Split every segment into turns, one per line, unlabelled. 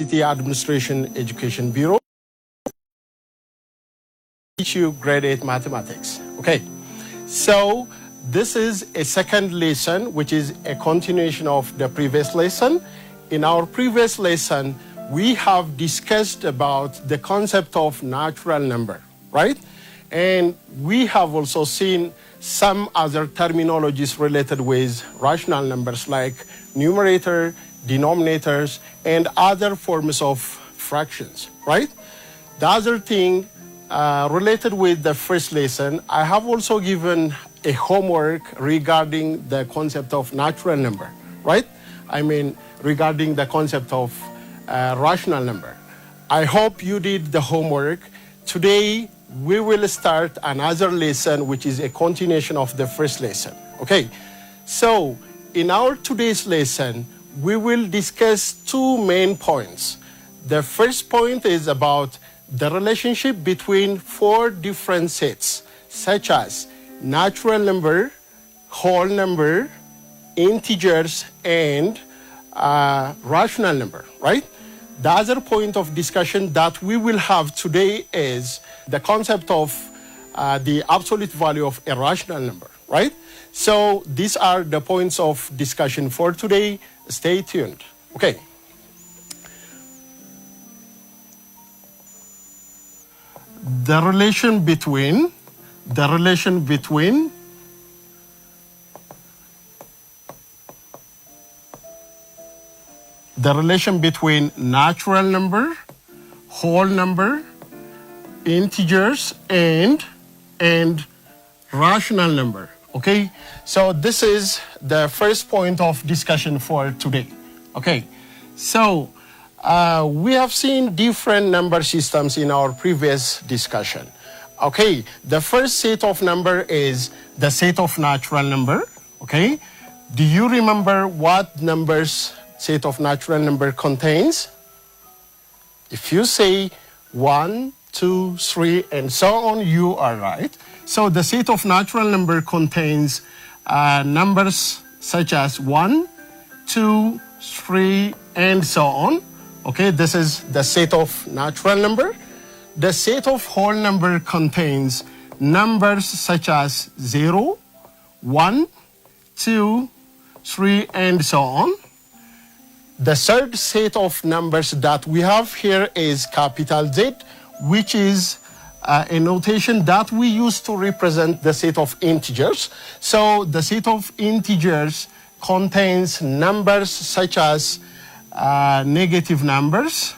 City Administration Education Bureau. Teach you grade 8 mathematics. Okay, so this is a second lesson, which is a continuation of the previous lesson. In our previous lesson, we have discussed about the concept of natural number, right? And we have also seen some other terminologies related with rational numbers like numerator, denominators, and other forms of fractions, right? The other thing related with the first lesson, I have also given a homework regarding the concept of natural number, right? I mean, regarding the concept of rational number. I hope you did the homework. Today, we will start another lesson, which is a continuation of the first lesson. Okay, so in our today's lesson, we will discuss two main points. The first point is about the relationship between four different sets, such as natural number, whole number, integers, and rational number, right? The other point of discussion that we will have today is the concept of the absolute value of a rational number, right? So these are the points of discussion for today. Stay tuned. Okay. The relation between natural number, whole number, integers, and rational number. Okay, so this is the first point of discussion for today. Okay, so we have seen different number systems in our previous discussion. Okay, the first set of number is the set of natural number. Okay, do you remember what numbers set of natural number contains? If you say 1, 2, 3, and so on, you are right. So the set of natural number contains numbers such as 1, 2, 3, and so on. Okay, this is the set of natural number. The set of whole number contains numbers such as 0, 1, 2, 3, and so on. The third set of numbers that we have here is capital Z, which is a notation that we use to represent the set of integers. So the set of integers contains numbers such as negative numbers,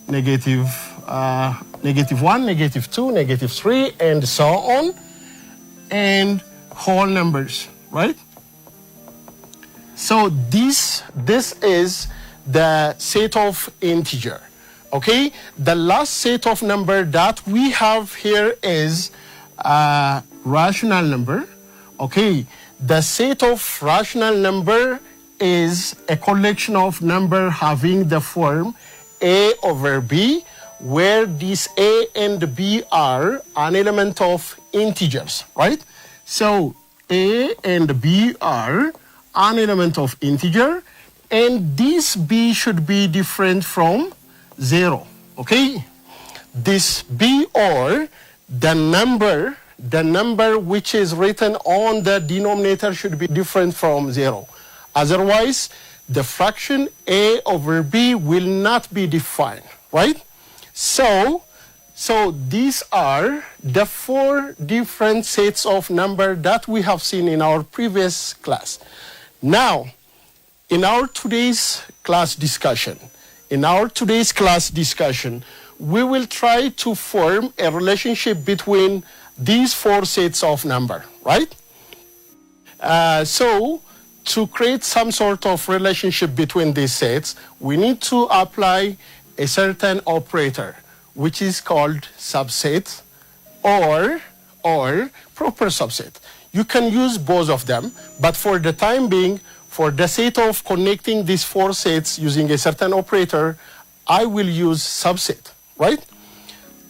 negative 1, negative 2, negative 3, and so on, and whole numbers, right? So this is the set of integer. Okay, the last set of number that we have here is rational number. Okay, the set of rational number is a collection of number having the form A over B, where these A and B are an element of integers, right? So A and B are an element of integer, and this B should be different from 0, okay? This B, or the number which is written on the denominator, should be different from 0. Otherwise, the fraction A over B will not be defined, right? So these are the four different sets of number that we have seen in our previous class. Now, in our today's class discussion, we will try to form a relationship between these four sets of number, right? So to create some sort of relationship between these sets, we need to apply a certain operator, which is called subset or proper subset. You can use both of them, but for the time being, for the sake of connecting these four sets using a certain operator, I will use subset, right?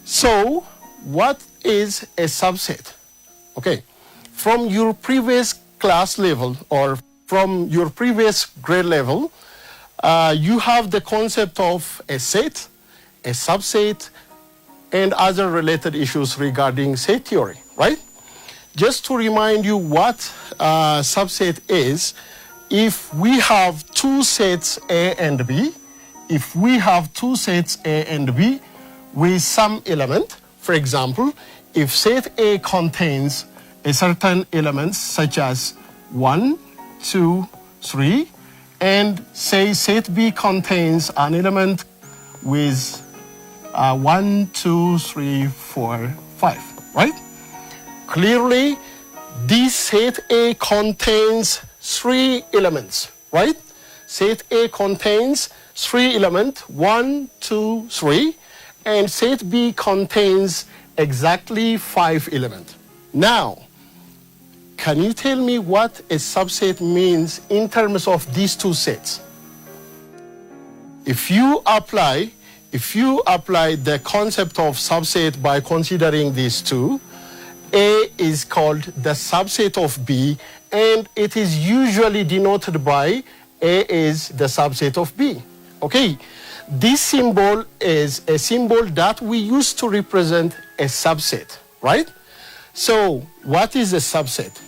So what is a subset? Okay, from your previous class level or from your previous grade level, you have the concept of a set, a subset, and other related issues regarding set theory, right? Just to remind you what subset is, if we have two sets A and B, if we have two sets A and B with some element, for example, if set A contains a certain elements such as 1, 2, 3, and say set B contains an element with 1, 2, 3, 4, 5, right? Clearly, this set A contains three elements, right? Set A contains three elements, 1, 2, 3, and set B contains exactly 5 elements. Now, can you tell me what a subset means in terms of these two sets? If you apply the concept of subset by considering these two, A is called the subset of B, and it is usually denoted by A is the subset of B. Okay, this symbol is a symbol that we use to represent a subset, right? So what is a subset?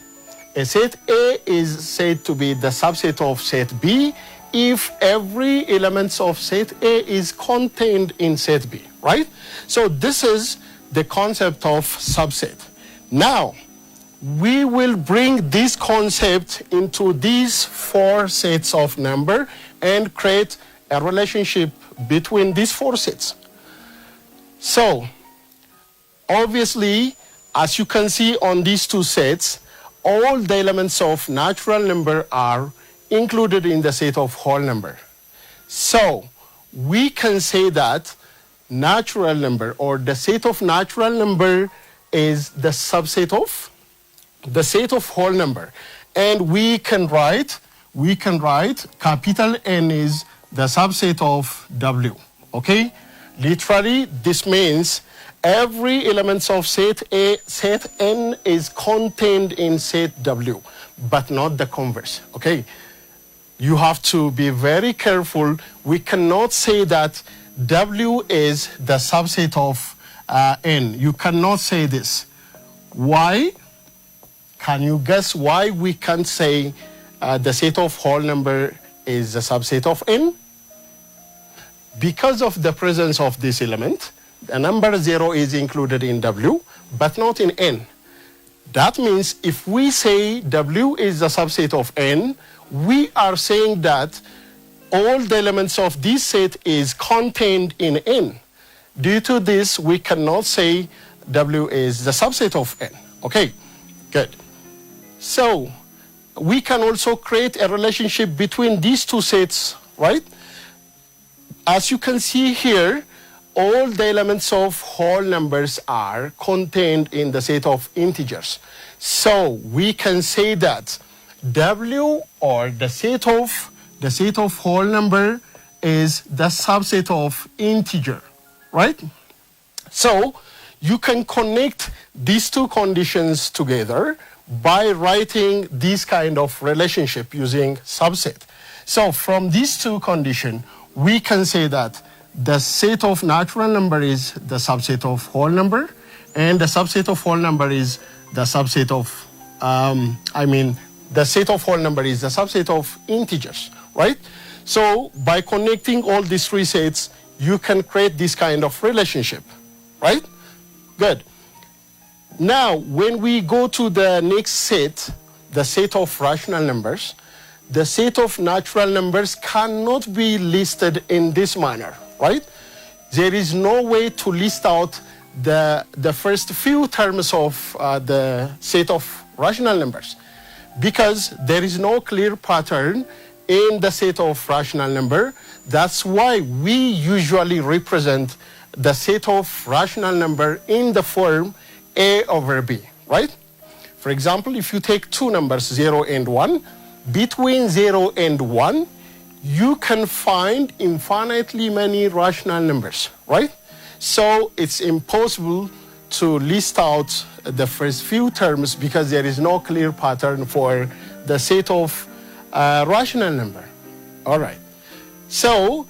A set A is said to be the subset of set B if every element of set A is contained in set B, right? So this is the concept of subset. Now, we will bring this concept into these four sets of number and create a relationship between these four sets. So, obviously, as you can see on these two sets, all the elements of natural number are included in the set of whole number. So, we can say that natural number or the set of natural number is the subset of the set of whole number. And we can write capital N is the subset of W, okay? Literally, this means every element of set A, set N is contained in set W, but not the converse, okay? You have to be very careful. We cannot say that W is the subset of N. You cannot say this. Why? Can you guess why we can't say the set of whole number is the subset of N? Because of the presence of this element, the number 0 is included in W, but not in N. That means if we say W is the subset of N, we are saying that all the elements of this set is contained in N. Due to this, we cannot say W is the subset of N. Okay, good. So, we can also create a relationship between these two sets, right? As you can see here, all the elements of whole numbers are contained in the set of integers. So, we can say that W or the set of whole number is the subset of integer, right? So you can connect these two conditions together by writing this kind of relationship using subset. So from these two conditions, we can say that the set of natural number is the subset of whole number, and the subset of whole number is the subset of, the set of whole number is the subset of integers, right? So by connecting all these three sets, you can create this kind of relationship, right? Good. Now, when we go to the next set, the set of rational numbers, the set of natural numbers cannot be listed in this manner, right? There is no way to list out the first few terms of the set of rational numbers, because there is no clear pattern in the set of rational number. That's why we usually represent the set of rational number in the form A over B, right? For example, if you take two numbers, 0 and 1, between 0 and 1, you can find infinitely many rational numbers, right? So it's impossible to list out the first few terms because there is no clear pattern for the set of rational number. All right. So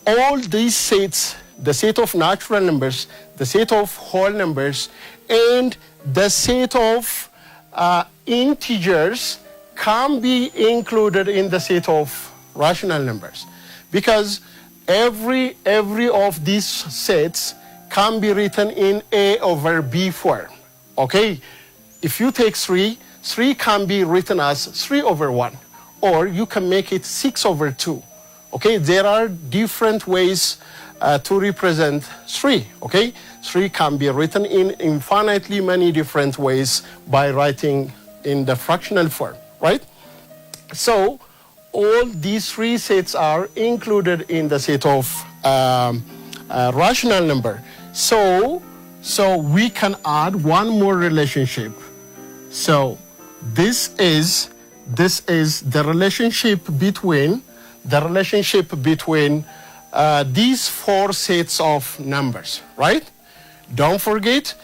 all these sets, the set of natural numbers, the set of whole numbers, and the set of integers can be included in the set of rational numbers, because every of these sets can be written in A over B form. Okay, if you take 3 can be written as 3 over 1, or you can make it 6 over 2. Okay, there are different ways to represent 3. Okay, 3 can be written in infinitely many different ways by writing in the fractional form, right? So all these 3 sets are included in the set of rational number. So we can add one more relationship. So this is the relationship between these 4 sets of numbers, right? Don't forget,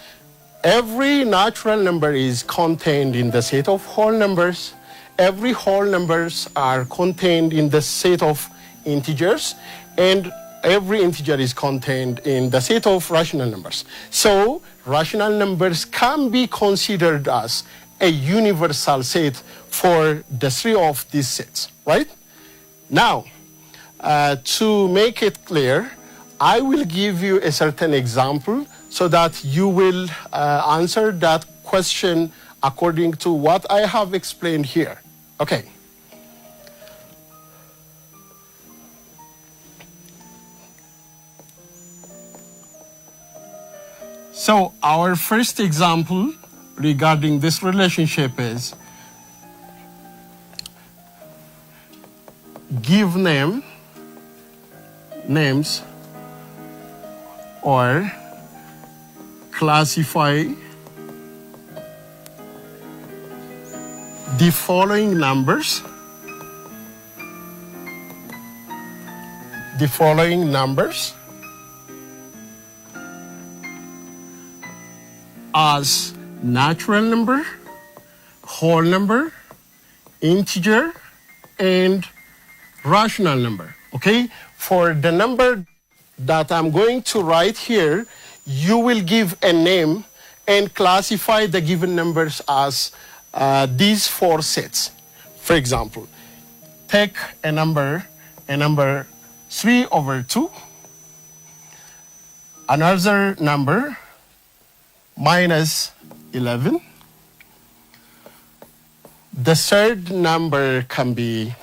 every natural number is contained in the set of whole numbers. Every whole numbers are contained in the set of integers, and every integer is contained in the set of rational numbers. So rational numbers can be considered as a universal set for the 3 of these sets, right? Now, to make it clear, I will give you a certain example so that you will answer that question according to what I have explained here. Okay. So our first example regarding this relationship is give names or classify the following numbers as natural number, whole number, integer, and rational number. Okay, for the number that I'm going to write here, you will give a name and classify the given numbers as these 4 sets. For example, take a number 3 over 2, another number minus 11. The third number can be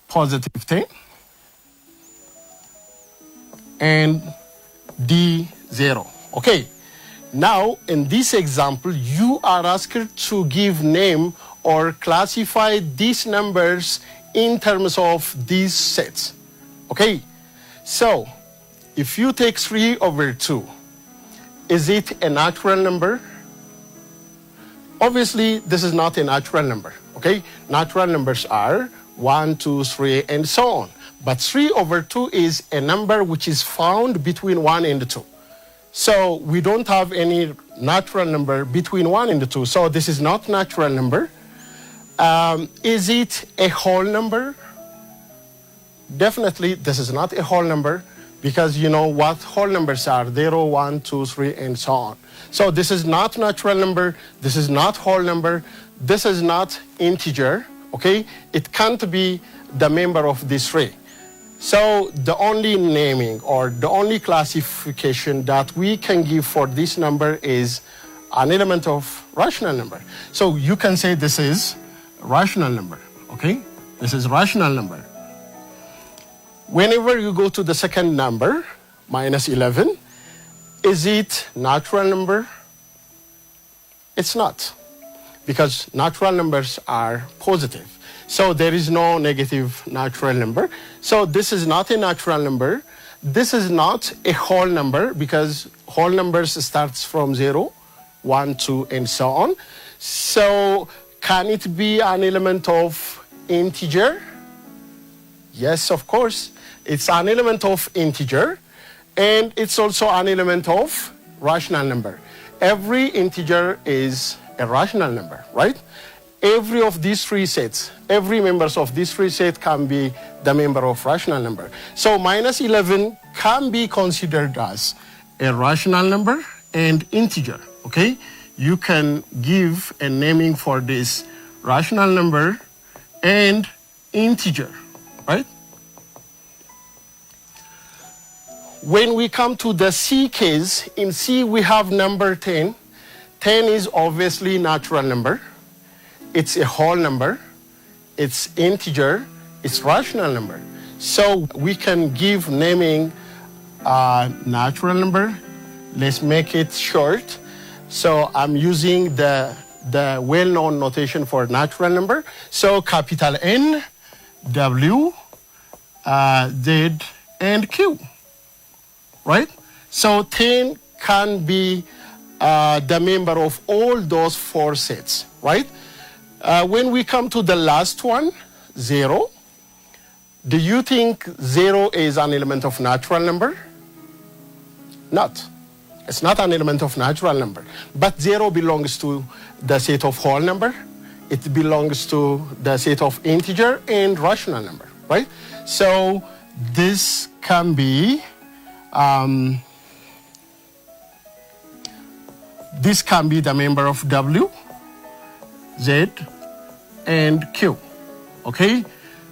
positive 10, and D0. Okay. Now, in this example, you are asked to give name or classify these numbers in terms of these sets. Okay. So, if you take 3 over 2, is it a natural number? Obviously, this is not a natural number. Okay. Natural numbers are 1, 2, 3, and so on. But 3 over 2 is a number which is found between 1 and 2. So we don't have any natural number between 1 and 2. So this is not natural number. Is it a whole number? Definitely, this is not a whole number, because you know what whole numbers are: 0, 1, 2, 3, and so on. So this is not natural number. This is not whole number. This is not integer. Okay, it can't be the member of these 3. So the only naming or the only classification that we can give for this number is an element of rational number. So you can say this is rational number, okay? This is rational number. Whenever you go to the second number, minus 11, is it natural number? It's not, because natural numbers are positive. So there is no negative natural number. So this is not a natural number. This is not a whole number, because whole numbers starts from 0, 1, 2, and so on. So can it be an element of integer? Yes, of course. It's an element of integer, and it's also an element of rational number. Every integer is a rational number, right? every of these three sets, every members of these three sets can be the member of rational number. So minus 11 can be considered as a rational number and integer, okay? You can give a naming for this rational number and integer, right? When we come to the C case, in C we have number 10. 10 is obviously natural number. It's a whole number. It's integer. It's rational number. So we can give naming natural number. Let's make it short. So I'm using the well-known notation for natural number. So capital N, W, Z, and Q, right? So 10 can be the member of all those four sets, right? When we come to the last one, 0, do you think 0 is an element of natural number? Not. It's not an element of natural number. But 0 belongs to the set of whole number. It belongs to the set of integer and rational number, right? So this can be the member of W, Z, and Q, okay?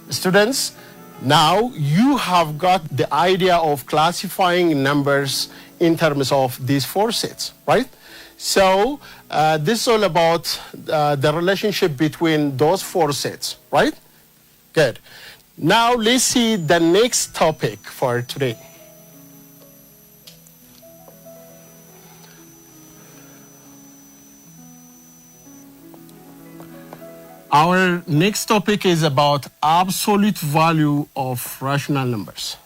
Students, now you have got the idea of classifying numbers in terms of these four sets, right? So this is all about the relationship between those four sets, right? Good. Now let's see the next topic for today. Our next topic is about absolute value of rational numbers.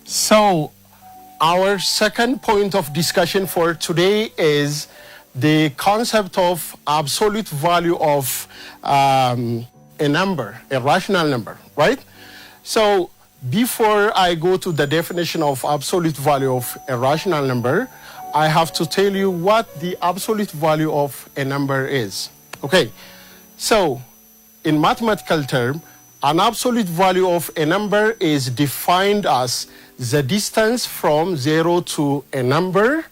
So our second point of discussion for today is the concept of absolute value of a number, a rational number, right? So before I go to the definition of absolute value of a rational number, I have to tell you what the absolute value of a number is. Okay, so in mathematical term, an absolute value of a number is defined as the distance from 0 to a number,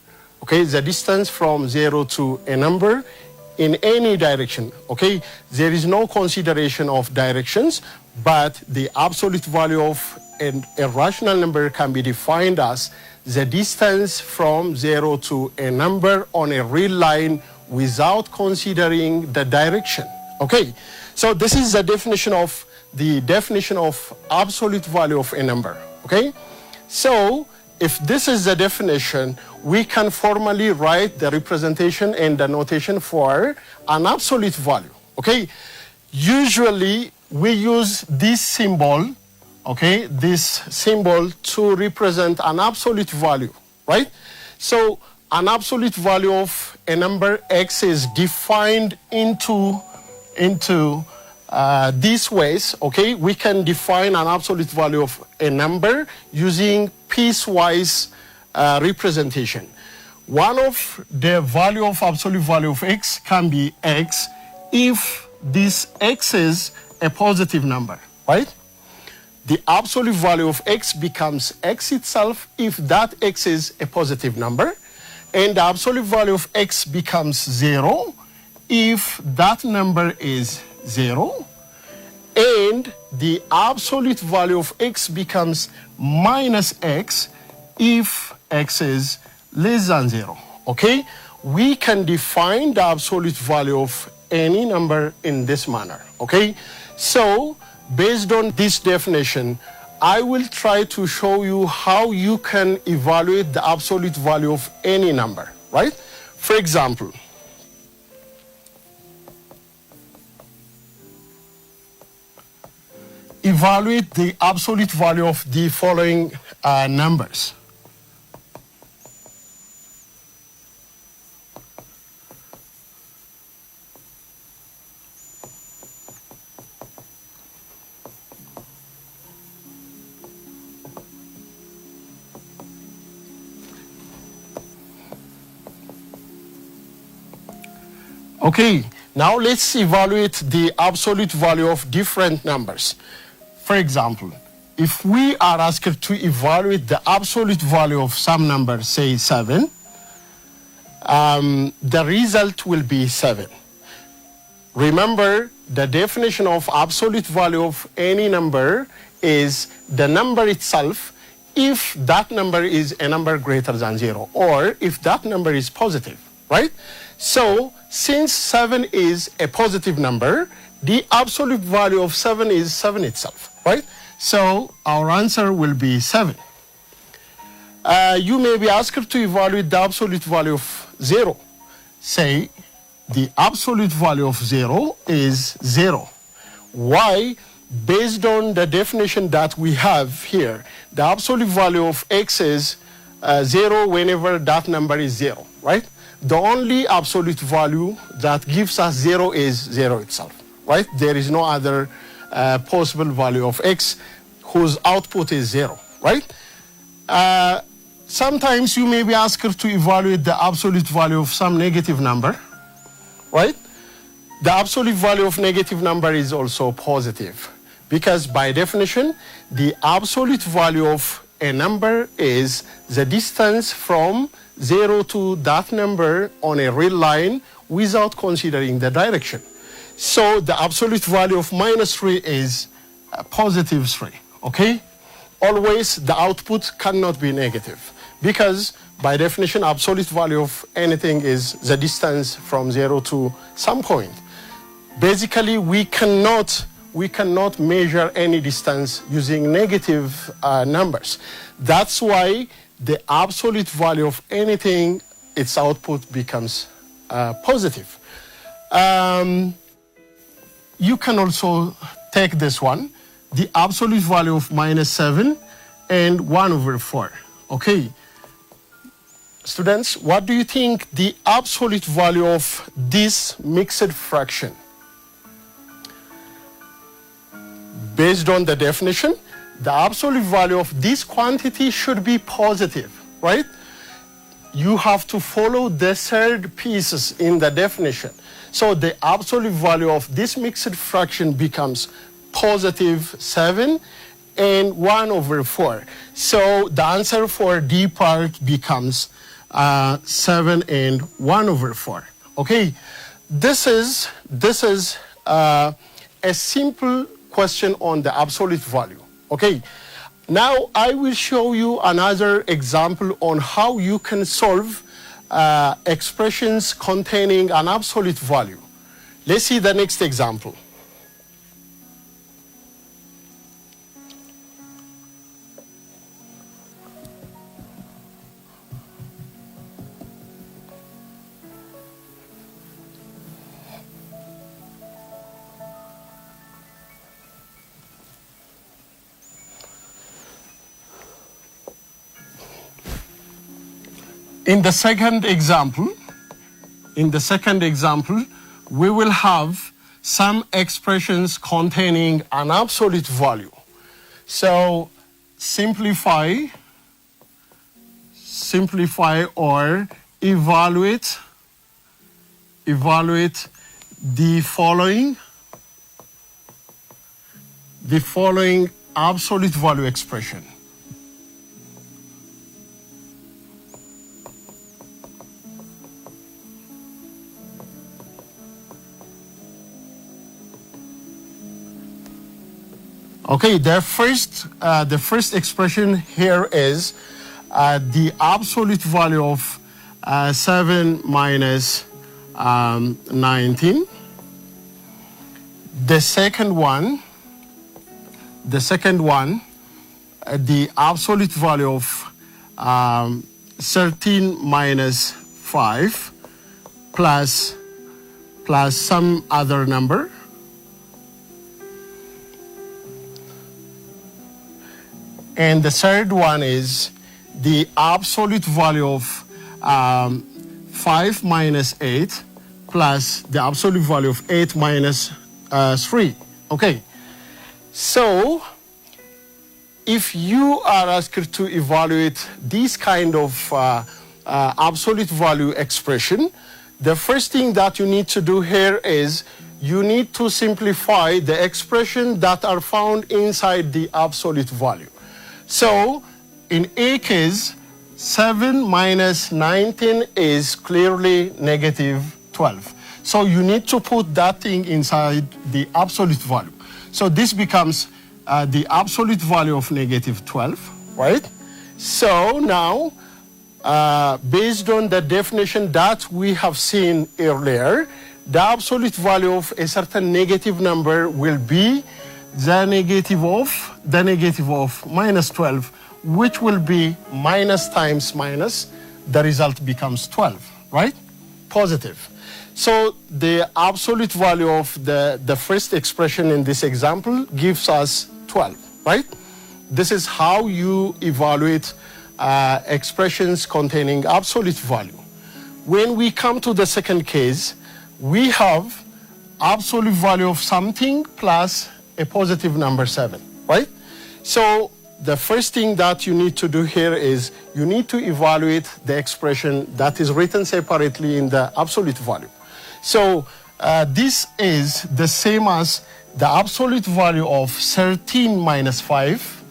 okay, the distance from 0 to a number in any direction, okay? There is no consideration of directions, but the absolute value of a rational number can be defined as the distance from 0 to a number on a real line without considering the direction, okay? So this is the definition of absolute value of a number, okay? So if this is the definition, we can formally write the representation and the notation for an absolute value, okay? Usually, we use this symbol, okay, this symbol to represent an absolute value, right? So an absolute value of a number x is defined into these ways, okay? We can define an absolute value of a number using piecewise representation. One of the value of absolute value of x can be x if this x is a positive number, right? The absolute value of x becomes x itself if that x is a positive number, and the absolute value of x becomes 0 if that number is 0, and the absolute value of x becomes minus x if x is less than 0, okay? We can define the absolute value of any number in this manner, okay? So, based on this definition, I will try to show you how you can evaluate the absolute value of any number, right? For example, evaluate the absolute value of the following numbers. Okay, now let's evaluate the absolute value of different numbers. For example, if we are asked to evaluate the absolute value of some number, say 7, the result will be 7. Remember, the definition of absolute value of any number is the number itself if that number is a number greater than 0, or if that number is positive, right? So, since 7 is a positive number, the absolute value of 7 is 7 itself, right? So, our answer will be 7. You may be asked to evaluate the absolute value of 0. Say, the absolute value of 0 is 0. Why? Based on the definition that we have here, the absolute value of x is 0 whenever that number is 0, right? The only absolute value that gives us 0 is 0 itself, right? There is no other possible value of x whose output is 0, right? Sometimes you may be asked to evaluate the absolute value of some negative number, right? The absolute value of negative number is also positive, because by definition, the absolute value of a number is the distance from 0 to that number on a real line without considering the direction. So the absolute value of -3 is positive 3, okay? Always the output cannot be negative, because by definition, absolute value of anything is the distance from 0 to some point. Basically, we cannot measure any distance using negative numbers. That's why the absolute value of anything, its output becomes positive. You can also take this one, the absolute value of -7 and 1/4, okay? Students, what do you think the absolute value of this mixed fraction? Based on the definition, the absolute value of this quantity should be positive, right? You have to follow the third pieces in the definition. So the absolute value of this mixed fraction becomes positive 7 and 1/4. So the answer for D part becomes 7 and 1/4. Okay, this is a simple question on the absolute value. Okay, now I will show you another example on how you can solve expressions containing an absolute value. Let's see the next example. In the second example, we will have some expressions containing an absolute value. So simplify or evaluate the following absolute value expression. Okay, the first expression here is the absolute value of 7 minus 19. The second one, the absolute value of 13 minus 5 plus some other number. And the third one is the absolute value of 5 minus 8 plus the absolute value of 8 minus 3. Okay, so if you are asked to evaluate this kind of absolute value expression, the first thing that you need to do here is you need to simplify the expression that are found inside the absolute value. So in A case, 7 minus 19 is clearly negative 12. So you need to put that thing inside the absolute value. So this becomes the absolute value of negative 12, right? So now, based on the definition that we have seen earlier, the absolute value of a certain negative number will be the negative of minus 12, which will be minus times minus. The result becomes 12, right? Positive. So the absolute value of the first expression in this example gives us 12, right? This is how you evaluate expressions containing absolute value. When we come to the second case, we have absolute value of something plus a positive number 7, right? So the first thing that you need to do here is you need to evaluate the expression that is written separately in the absolute value. So this is the same as the absolute value of 13 minus 5.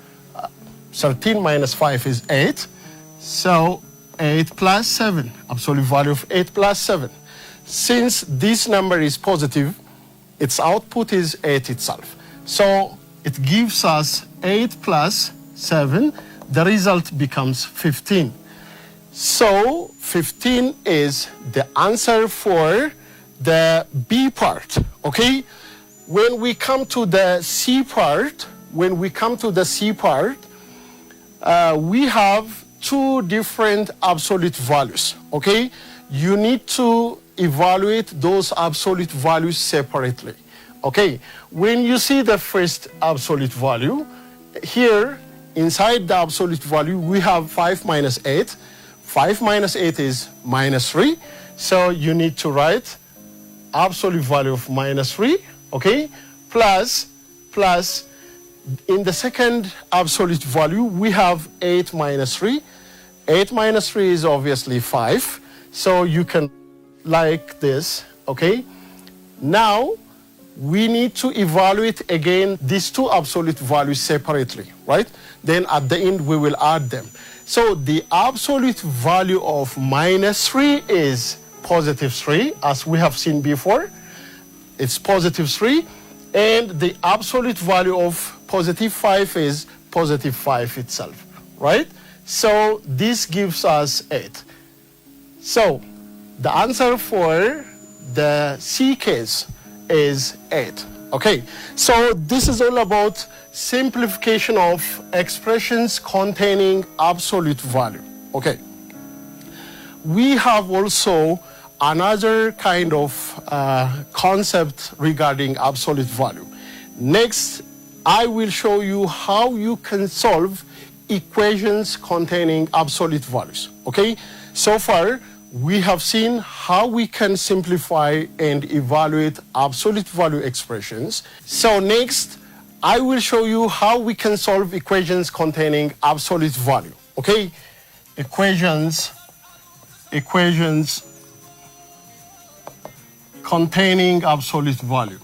13 minus 5 is 8. So 8 plus 7, absolute value of 8 plus 7. Since this number is positive, its output is 8 itself. So it gives us 8 plus 7. The result becomes 15. So 15 is the answer for the B part, okay? When we come to the C part, we have two different absolute values, okay? You need to evaluate those absolute values separately, okay? When you see the first absolute value, here inside the absolute value, we have 5 minus 8. 5 minus 8 is minus 3. So you need to write absolute value of minus 3, okay? Plus, in the second absolute value, we have 8 minus 3. 8 minus 3 is obviously 5. So you can like this, okay? Now, we need to evaluate again these two absolute values separately, right? Then at the end, we will add them. So the absolute value of minus 3 is positive 3, as we have seen before. It's positive 3. And the absolute value of positive 5 is positive 5 itself, right? So this gives us 8. So the answer for the C case is 8. Okay, so this is all about simplification of expressions containing absolute value. Okay, we have also another kind of concept regarding absolute value. Next, I will show you how you can solve equations containing absolute values. Okay, so far we have seen how we can simplify and evaluate absolute value expressions. So next, I will show you how we can solve equations containing absolute value. Okay, equations containing absolute value.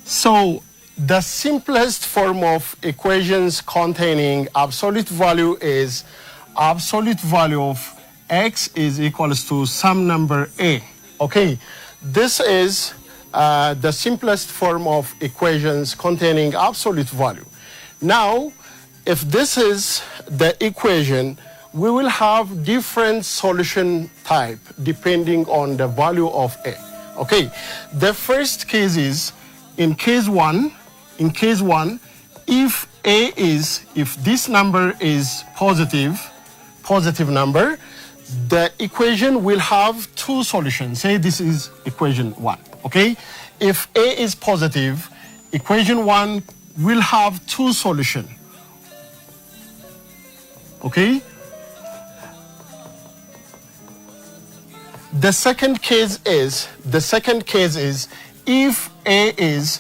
So the simplest form of equations containing absolute value is absolute value of x is equals to some number a. Okay, this is the simplest form of equations containing absolute value. Now, if this is the equation, we will have different solution type depending on the value of a. Okay, the first case is, in case one, if this number is positive number, the equation will have two solutions. Say this is equation 1, okay? If a is positive, equation 1 will have two solutions, okay? The second case is if A is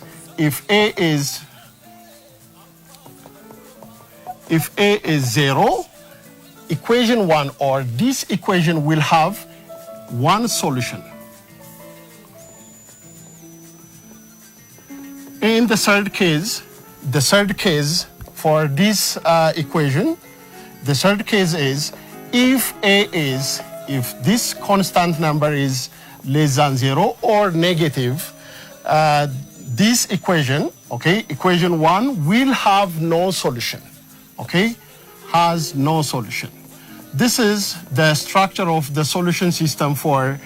0, equation 1 or this equation will have one solution. In the third case for this equation, the third case is if this constant number is less than 0 or negative, this equation, okay, equation 1 will have no solution, okay, has no solution. This is the structure of the solution system for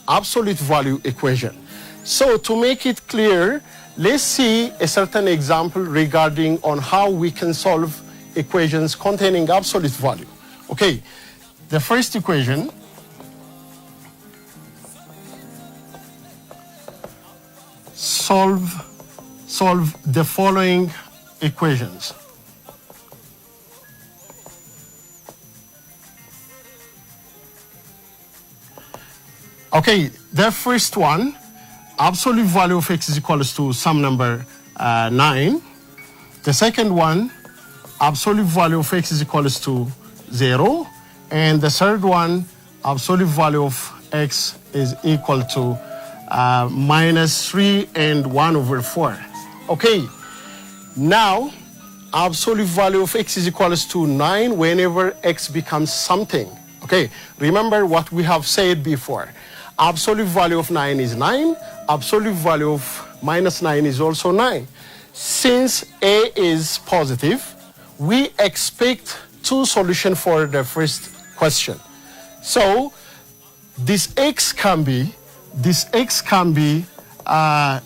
absolute value equation. So to make it clear, let's see a certain example regarding on how we can solve equations containing absolute value. Okay, the first equation, solve the following equations. Okay, the first one, absolute value of x is equals to some number 9. The second one, absolute value of x is equals to 0. And the third one, absolute value of x is equal to minus 3 and 1 over 4. Okay, now absolute value of x is equals to 9 whenever x becomes something. Okay, remember what we have said before. Absolute value of 9 is 9. Absolute value of minus 9 is also 9. Since A is positive, we expect two solutions for the first question. So this x can be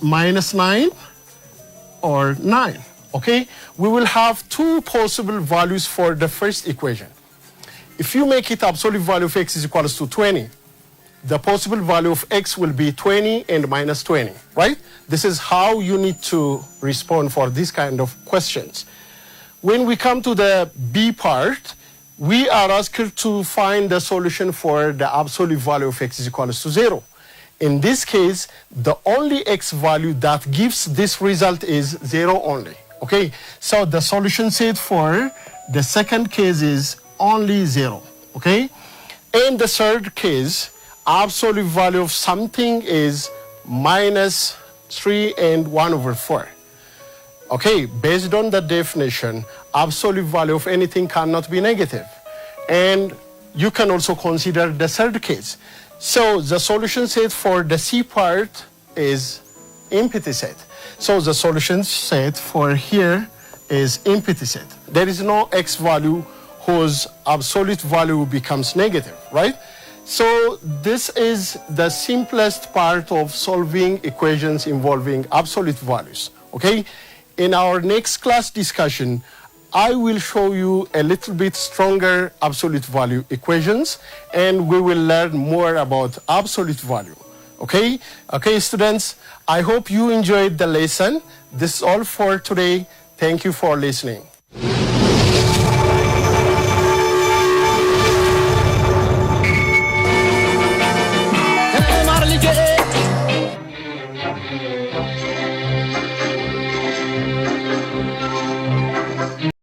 minus 9 or 9. Okay, we will have two possible values for the first equation. If you make it absolute value of x is equals to 20, the possible value of x will be 20 and minus 20, right? This is how you need to respond for this kind of questions. When we come to the B part, we are asked to find the solution for the absolute value of x is equals to 0. In this case, the only x value that gives this result is 0 only, okay? So the solution set for the second case is only 0, okay? In the third case, absolute value of something is minus 3 and 1 over 4. Okay, based on the definition, absolute value of anything cannot be negative. And you can also consider the third case. So the solution set for the C part is empty set. So the solution set for here is empty set. There is no x value whose absolute value becomes negative, right? So this is the simplest part of solving equations involving absolute values, okay? In our next class discussion, I will show you a little bit stronger absolute value equations, and we will learn more about absolute value, okay? Okay, students, I hope you enjoyed the lesson. This is all for today. Thank you for listening.